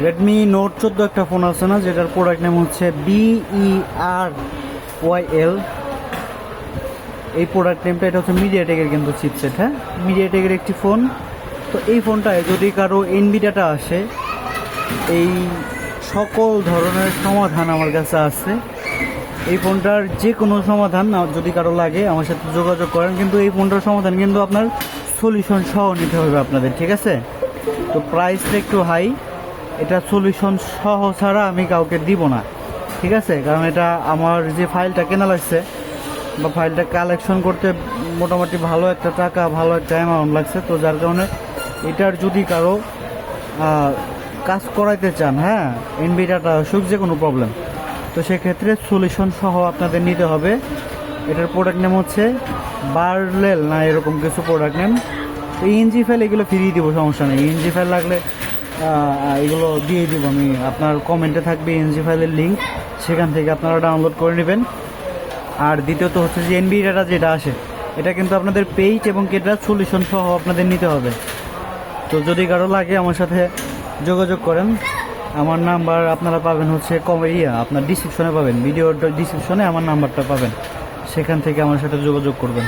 Redmi note 14 একটা phone আছে না, যেটার প্রোডাক্ট নেম হচ্ছে BERYL। এই প্রোডাক্ট নেমটা এটা হচ্ছে মিডিয়াটেকের কিন্তু চিপসেট, হ্যাঁ, মিডিয়াটেকের একটি ফোন। তো এই ফোনটায় যদি কারো এনভিডিয়াটা আসে, এই সকল ধরনের সমাধান আমার কাছে আছে। এই ফোনটার যে কোনো সমাধান যদি কারো লাগে আমার সাথে যোগাযোগ করেন, কিন্তু এই ফোনটার সমাধান কিন্তু আপনার সলিউশন সহ নিতে হবে আপনাদের, ঠিক আছে? তো প্রাইসটা একটু হাই, এটা সলিউশন সহ ছাড়া আমি কাউকে দিব না, ঠিক আছে? কারণ এটা আমার যে ফাইলটা কেনা লাগছে বা ফাইলটা কালেকশন করতে মোটামুটি ভালো একটা টাকা, ভালো একটা অ্যামাউন্ট লাগছে। তো যার কারণে এটার যদি কারো কাজ করাইতে চান, হ্যাঁ, এনভিডিয়াটা আসুক যে কোনো প্রবলেম, তো সেক্ষেত্রে সলিউশন সহ আপনাদের নিতে হবে। এটার প্রোডাক্ট নেম হচ্ছে বার্লেল না এরকম কিছু প্রোডাক্ট নেম। তো ইএনজি ফাইল এগুলো ফিরিয়ে দিব, সমস্যা নেই। ইএনজি ফাইল লাগলে এগুলো দিয়ে দিব আমি, আপনার কমেন্টে থাকবে ইএনজি ফাইলের লিঙ্ক, সেখান থেকে আপনারা ডাউনলোড করে নেবেন। আর দ্বিতীয়ত হচ্ছে যে এনভিডিয়াটা যেটা আসে, এটা কিন্তু আপনাদের পেইজ এবং কেটার সলিউশন সহ আপনাদের নিতে হবে। তো যদি কারো লাগে আমার সাথে যোগাযোগ করেন। আমার নাম্বার আপনারা পাবেন হচ্ছে আপনার ডিসক্রিপশনে পাবেন, ভিডিওর ডিসক্রিপশনে আমার নাম্বারটা পাবেন, সেখান থেকে আমার সাথে যোগাযোগ করবেন।